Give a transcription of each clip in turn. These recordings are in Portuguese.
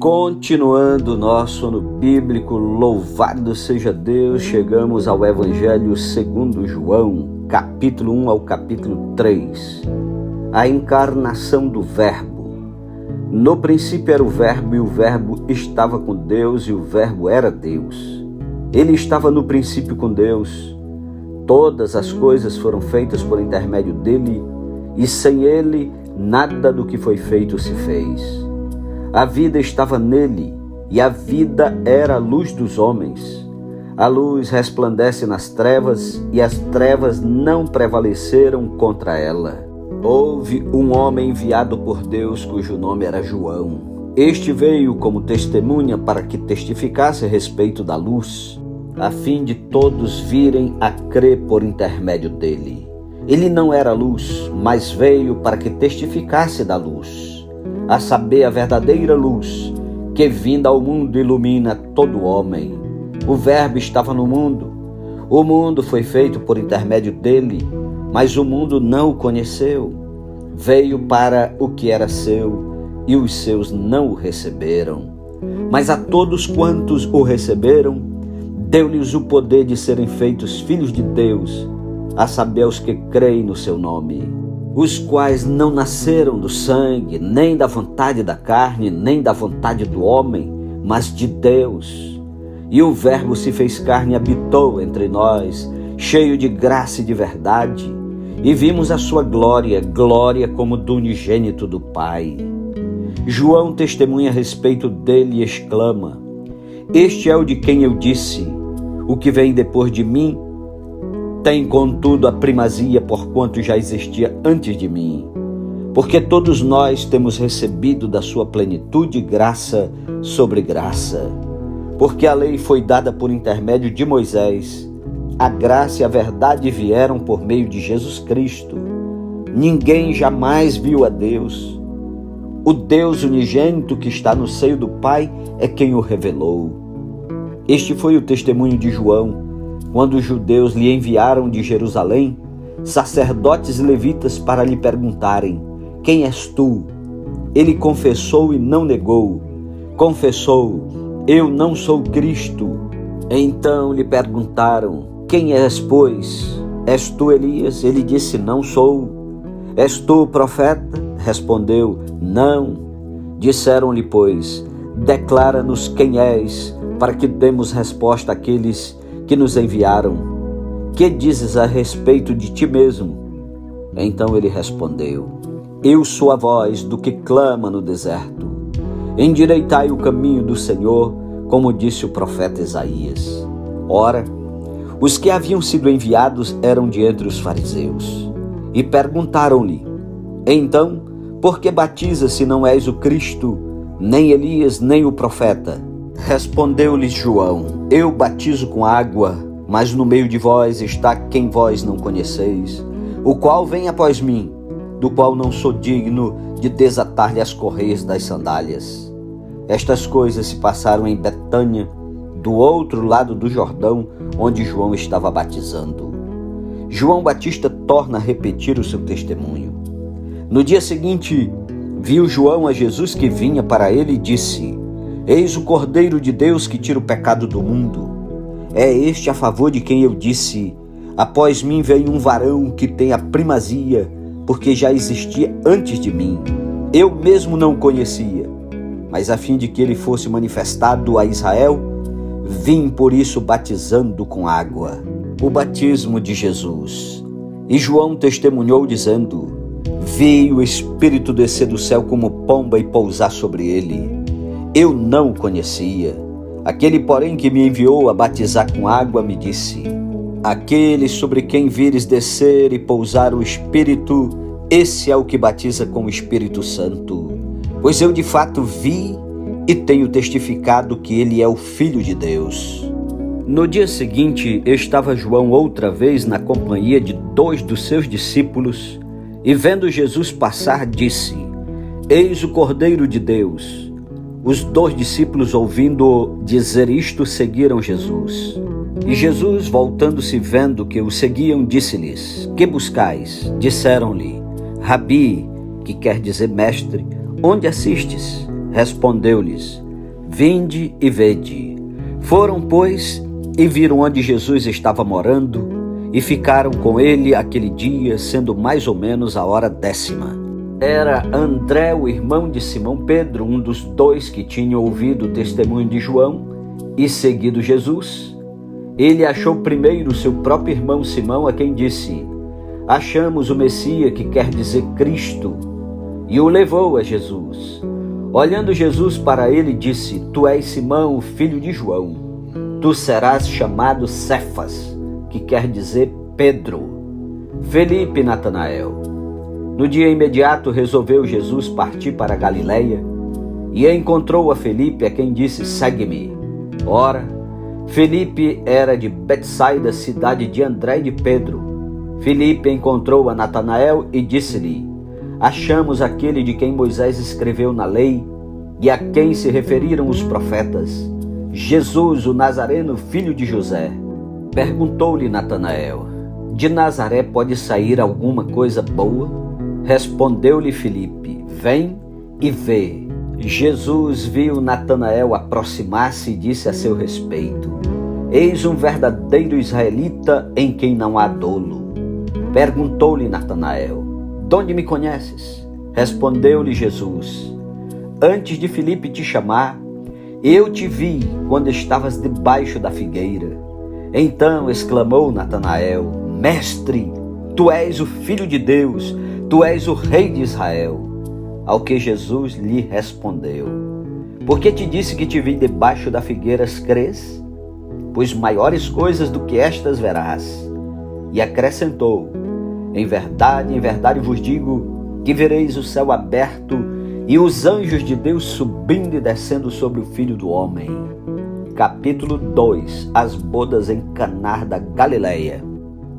Continuando o nosso ano bíblico, louvado seja Deus, chegamos ao Evangelho segundo João, capítulo 1 ao capítulo 3. A encarnação do Verbo. No princípio era o Verbo, e o Verbo estava com Deus, e o Verbo era Deus. Ele estava no princípio com Deus. Todas as coisas foram feitas por intermédio dele, e sem ele, nada do que foi feito se fez. A vida estava nele, e a vida era a luz dos homens. A luz resplandece nas trevas, e as trevas não prevaleceram contra ela. Houve um homem enviado por Deus, cujo nome era João. Este veio como testemunha para que testificasse a respeito da luz, a fim de todos virem a crer por intermédio dele. Ele não era luz, mas veio para que testificasse da luz, a saber, a verdadeira luz, que vinda ao mundo ilumina todo homem. O Verbo estava no mundo. O mundo foi feito por intermédio dele, mas o mundo não o conheceu. Veio para o que era seu, e os seus não o receberam. Mas a todos quantos o receberam, deu-lhes o poder de serem feitos filhos de Deus, a saber, aos que creem no seu nome, os quais não nasceram do sangue, nem da vontade da carne, nem da vontade do homem, mas de Deus. E o Verbo se fez carne e habitou entre nós, cheio de graça e de verdade, e vimos a sua glória, glória como do unigênito do Pai. João testemunha a respeito dele e exclama: Este é o de quem eu disse, o que vem depois de mim tem, contudo, a primazia, porquanto já existia antes de mim. Porque todos nós temos recebido da sua plenitude graça sobre graça. Porque a lei foi dada por intermédio de Moisés, a graça e a verdade vieram por meio de Jesus Cristo. Ninguém jamais viu a Deus. O Deus unigênito que está no seio do Pai é quem o revelou. Este foi o testemunho de João, quando os judeus lhe enviaram de Jerusalém sacerdotes e levitas para lhe perguntarem: Quem és tu? Ele confessou e não negou. Confessou: Eu não sou Cristo. Então lhe perguntaram: Quem és, pois? És tu Elias? Ele disse: Não sou. És tu o profeta? Respondeu: Não. Disseram-lhe, pois: Declara-nos quem és, para que demos resposta àqueles que nos enviaram. Que dizes a respeito de ti mesmo? Então ele respondeu: Eu sou a voz do que clama no deserto. Endireitai o caminho do Senhor, como disse o profeta Isaías. Ora, os que haviam sido enviados eram de entre os fariseus, e perguntaram-lhe: Então, por que batizas se não és o Cristo, nem Elias, nem o profeta? Respondeu-lhes João: Eu batizo com água, mas no meio de vós está quem vós não conheceis, o qual vem após mim, do qual não sou digno de desatar-lhe as correias das sandálias. Estas coisas se passaram em Betânia, do outro lado do Jordão, onde João estava batizando. João Batista torna a repetir o seu testemunho. No dia seguinte, viu João a Jesus que vinha para ele e disse: Eis o Cordeiro de Deus que tira o pecado do mundo. É este a favor de quem eu disse: Após mim vem um varão que tem a primazia, porque já existia antes de mim. Eu mesmo não o conhecia, mas a fim de que ele fosse manifestado a Israel, vim por isso batizando com água. O batismo de Jesus. E João testemunhou dizendo: Vi o Espírito descer do céu como pomba e pousar sobre ele. Eu não o conhecia. Aquele, porém, que me enviou a batizar com água me disse: Aquele sobre quem vires descer e pousar o Espírito, esse é o que batiza com o Espírito Santo. Pois eu de fato vi e tenho testificado que ele é o Filho de Deus. No dia seguinte, estava João outra vez na companhia de 2 dos seus discípulos, e vendo Jesus passar, disse: Eis o Cordeiro de Deus. Os 2 discípulos, ouvindo-o dizer isto, seguiram Jesus. E Jesus, voltando-se, vendo que o seguiam, disse-lhes: Que buscais? Disseram-lhe: Rabi, que quer dizer mestre, onde assistes? Respondeu-lhes: Vinde e vede. Foram, pois, e viram onde Jesus estava morando, e ficaram com ele aquele dia, sendo mais ou menos a hora 10ª. Era André, o irmão de Simão Pedro, um dos dois que tinham ouvido o testemunho de João e seguido Jesus. Ele achou primeiro seu próprio irmão Simão, a quem disse: achamos o Messias, que quer dizer Cristo, e o levou a Jesus. Olhando Jesus para ele, disse: tu és Simão, filho de João, tu serás chamado Cefas, que quer dizer Pedro. Felipe e Natanael. No dia imediato resolveu Jesus partir para a Galileia e encontrou a Felipe, a quem disse: segue-me. Ora, Felipe era de Betsaida, cidade de André e de Pedro. Felipe encontrou a Natanael e disse-lhe: achamos aquele de quem Moisés escreveu na lei e a quem se referiram os profetas, Jesus, o Nazareno, filho de José. Perguntou-lhe Natanael: de Nazaré pode sair alguma coisa boa? Respondeu-lhe Felipe: vem e vê. Jesus viu Natanael aproximar-se e disse a seu respeito: eis um verdadeiro israelita em quem não há dolo. Perguntou-lhe Natanael: de onde me conheces? Respondeu-lhe Jesus: antes de Felipe te chamar, eu te vi quando estavas debaixo da figueira. Então exclamou Natanael: mestre, tu és o Filho de Deus, tu és o Rei de Israel. Ao que Jesus lhe respondeu: porque te disse que te vi debaixo da figueira, crês? Pois maiores coisas do que estas verás. E acrescentou: em verdade vos digo que vereis o céu aberto e os anjos de Deus subindo e descendo sobre o Filho do Homem. Capítulo 2. As bodas em Caná da Galileia.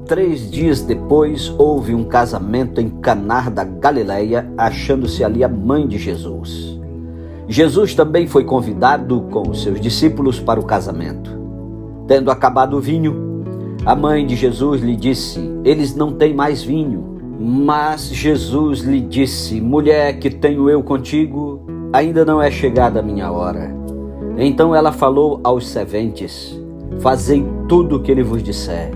3 dias depois, houve um casamento em Caná da Galileia, achando-se ali a mãe de Jesus. Jesus também foi convidado com os seus discípulos para o casamento. Tendo acabado o vinho, a mãe de Jesus lhe disse: eles não têm mais vinho. Mas Jesus lhe disse: mulher, que tenho eu contigo? Ainda não é chegada a minha hora. Então ela falou aos serventes: fazei tudo o que ele vos disser.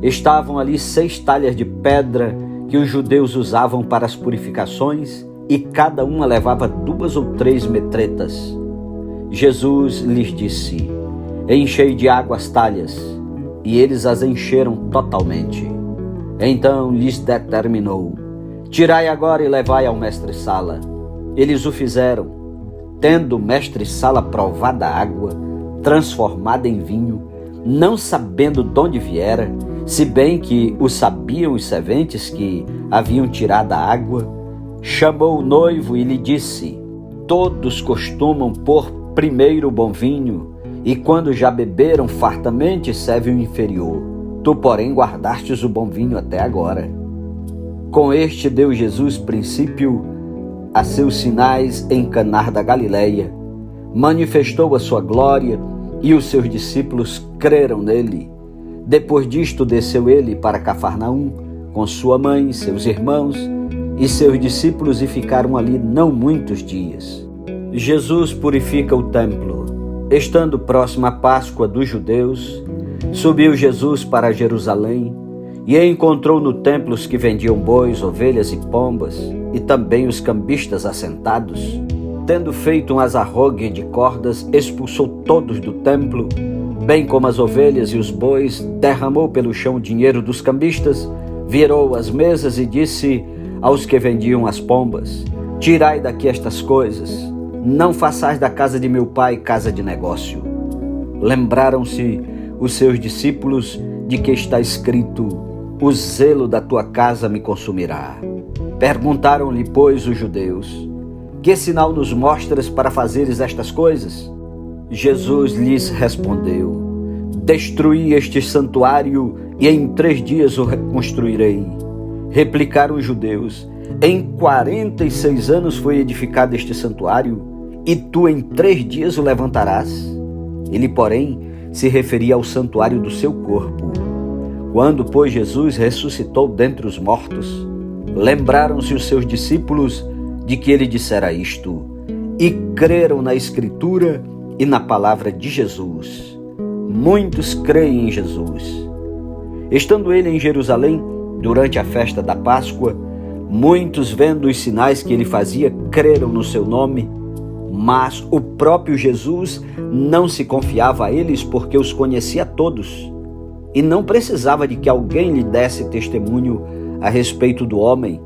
Estavam ali 6 talhas de pedra que os judeus usavam para as purificações, e cada uma levava 2 ou 3 metretas. Jesus lhes disse: enchei de água as talhas, e eles as encheram totalmente. Então lhes determinou: tirai agora e levai ao mestre-sala. Eles o fizeram. Tendo o mestre-sala provado a água, transformada em vinho, não sabendo de onde viera, se bem que o sabiam os serventes que haviam tirado a água, chamou o noivo e lhe disse: todos costumam pôr primeiro o bom vinho, e quando já beberam fartamente serve o inferior. Tu, porém, guardastes o bom vinho até agora. Com este deu Jesus princípio a seus sinais em Caná da Galileia, manifestou a sua glória, e os seus discípulos creram nele. Depois disto desceu ele para Cafarnaum com sua mãe, seus irmãos e seus discípulos, e ficaram ali não muitos dias. Jesus purifica o templo. Estando próxima a Páscoa dos judeus, subiu Jesus para Jerusalém e encontrou no templo os que vendiam bois, ovelhas e pombas, e também os cambistas assentados. Tendo feito um azarrogue de cordas, expulsou todos do templo, bem como as ovelhas e os bois, derramou pelo chão o dinheiro dos cambistas, virou as mesas e disse aos que vendiam as pombas: tirai daqui estas coisas, não façais da casa de meu pai casa de negócio. Lembraram-se os seus discípulos de que está escrito: o zelo da tua casa me consumirá. Perguntaram-lhe, pois, os judeus: que sinal nos mostras para fazeres estas coisas? Jesus lhes respondeu: destruí este santuário e em 3 dias o reconstruirei. Replicaram os judeus: em 46 anos foi edificado este santuário, e tu em 3 dias o levantarás? Ele, porém, se referia ao santuário do seu corpo. Quando, pois, Jesus ressuscitou dentre os mortos, lembraram-se os seus discípulos de que ele dissera isto, e creram na Escritura e na palavra de Jesus. Muitos creem em Jesus. Estando ele em Jerusalém, durante a festa da Páscoa, muitos, vendo os sinais que ele fazia, creram no seu nome, mas o próprio Jesus não se confiava a eles porque os conhecia todos e não precisava de que alguém lhe desse testemunho a respeito do homem,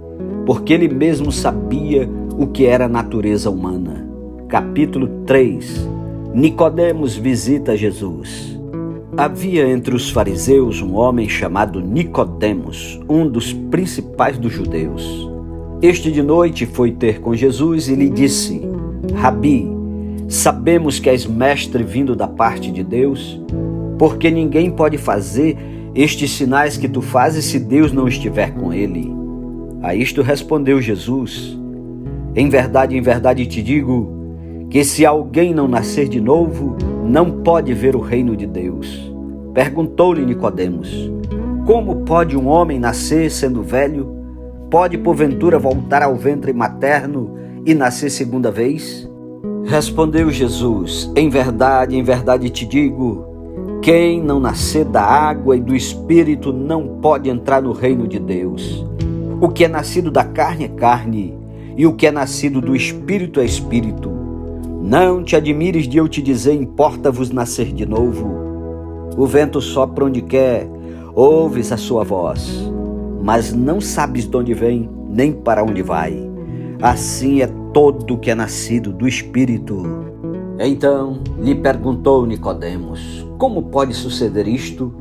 porque ele mesmo sabia o que era a natureza humana. Capítulo 3. Nicodemos visita Jesus. Havia entre os fariseus um homem chamado Nicodemos, um dos principais dos judeus. Este de noite foi ter com Jesus e lhe disse: Rabi, sabemos que és mestre vindo da parte de Deus, porque ninguém pode fazer estes sinais que tu fazes se Deus não estiver com ele. A isto respondeu Jesus: em verdade te digo, que se alguém não nascer de novo, não pode ver o reino de Deus. Perguntou-lhe Nicodemos: como pode um homem nascer sendo velho? Pode porventura voltar ao ventre materno e nascer segunda vez? Respondeu Jesus: em verdade te digo, quem não nascer da água e do Espírito não pode entrar no reino de Deus. O que é nascido da carne é carne, e o que é nascido do Espírito é Espírito. Não te admires de eu te dizer: importa-vos nascer de novo. O vento sopra onde quer, ouves a sua voz, mas não sabes de onde vem, nem para onde vai. Assim é todo o que é nascido do Espírito. Então lhe perguntou Nicodemos: como pode suceder isto?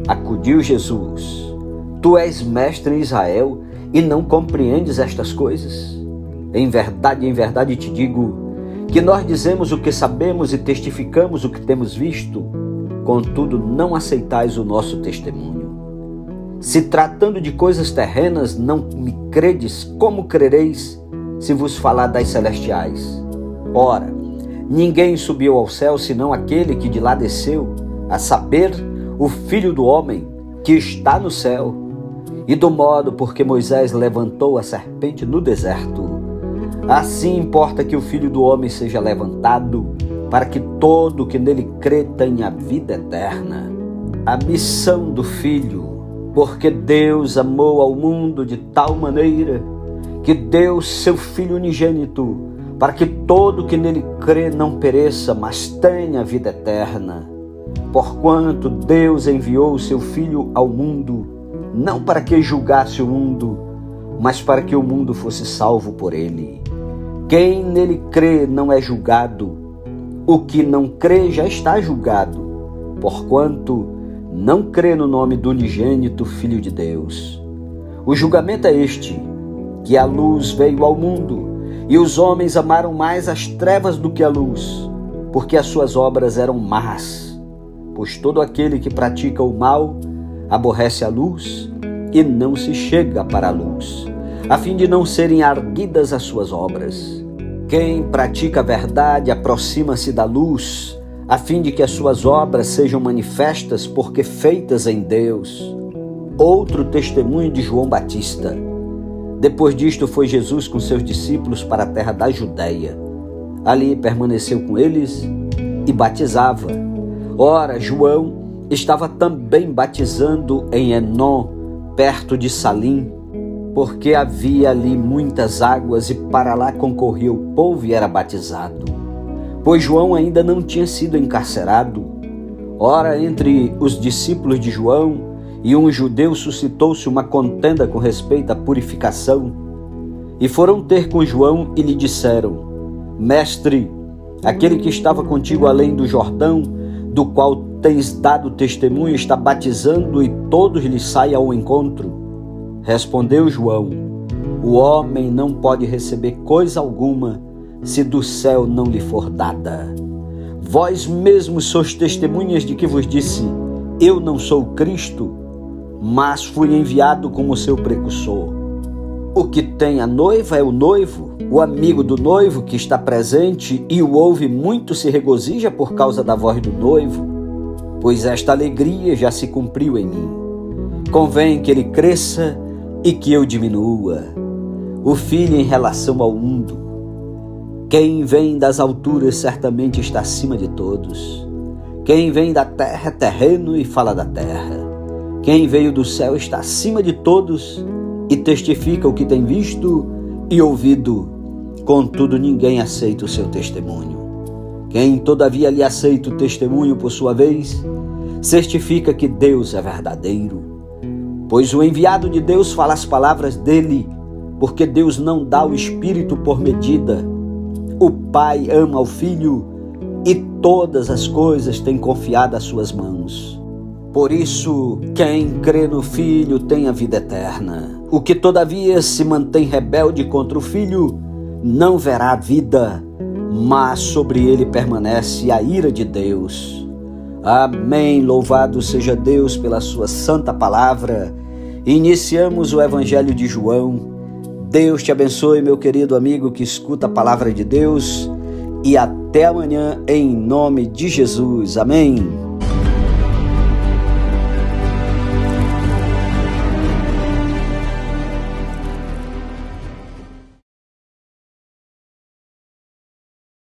Acudiu Jesus: tu és mestre em Israel e não compreendes estas coisas? Em verdade te digo, que nós dizemos o que sabemos e testificamos o que temos visto, contudo não aceitais o nosso testemunho. Se tratando de coisas terrenas não me credes, como crereis se vos falar das celestiais? Ora, ninguém subiu ao céu senão aquele que de lá desceu, a saber, o Filho do Homem que está no céu. E do modo porque Moisés levantou a serpente no deserto, assim importa que o Filho do Homem seja levantado, para que todo que nele crê tenha vida eterna. A missão do Filho, porque Deus amou ao mundo de tal maneira que deu seu Filho unigênito, para que todo que nele crê não pereça, mas tenha vida eterna. Porquanto Deus enviou o seu Filho ao mundo, não para que julgasse o mundo, mas para que o mundo fosse salvo por ele. Quem nele crê não é julgado, o que não crê já está julgado, porquanto não crê no nome do unigênito Filho de Deus. O julgamento é este, que a luz veio ao mundo, e os homens amaram mais as trevas do que a luz, porque as suas obras eram más. Pois todo aquele que pratica o mal aborrece a luz e não se chega para a luz, a fim de não serem arguidas as suas obras. Quem pratica a verdade aproxima-se da luz, a fim de que as suas obras sejam manifestas, porque feitas em Deus. Outro testemunho de João Batista. Depois disto foi Jesus com seus discípulos para a terra da Judéia. Ali permaneceu com eles e batizava. Ora, João estava também batizando em Enom, perto de Salim, porque havia ali muitas águas e para lá concorria o povo e era batizado. Pois João ainda não tinha sido encarcerado. Ora, entre os discípulos de João e um judeu suscitou-se uma contenda com respeito à purificação. E foram ter com João e lhe disseram: Mestre, aquele que estava contigo além do Jordão, do qual tens dado testemunho, está batizando e todos lhe saem ao encontro. Respondeu João: o homem não pode receber coisa alguma se do céu não lhe for dada. Vós mesmos sois testemunhas de que vos disse: eu não sou Cristo, mas fui enviado como seu precursor. O que tem a noiva é o noivo, o amigo do noivo que está presente e o ouve muito se regozija por causa da voz do noivo, pois esta alegria já se cumpriu em mim. Convém que ele cresça e que eu diminua. O Filho em relação ao mundo. Quem vem das alturas certamente está acima de todos. Quem vem da terra é terreno e fala da terra. Quem veio do céu está acima de todos e testifica o que tem visto e ouvido. Contudo, ninguém aceita o seu testemunho. Quem, todavia, lhe aceita o testemunho por sua vez, certifica que Deus é verdadeiro. Pois o enviado de Deus fala as palavras dele, porque Deus não dá o Espírito por medida. O Pai ama o Filho e todas as coisas tem confiado às suas mãos. Por isso, quem crê no Filho tem a vida eterna. O que todavia se mantém rebelde contra o Filho não verá a vida, mas sobre ele permanece a ira de Deus. Amém. Louvado seja Deus pela sua santa palavra. Iniciamos o Evangelho de João. Deus te abençoe, meu querido amigo que escuta a palavra de Deus, e até amanhã em nome de Jesus. Amém.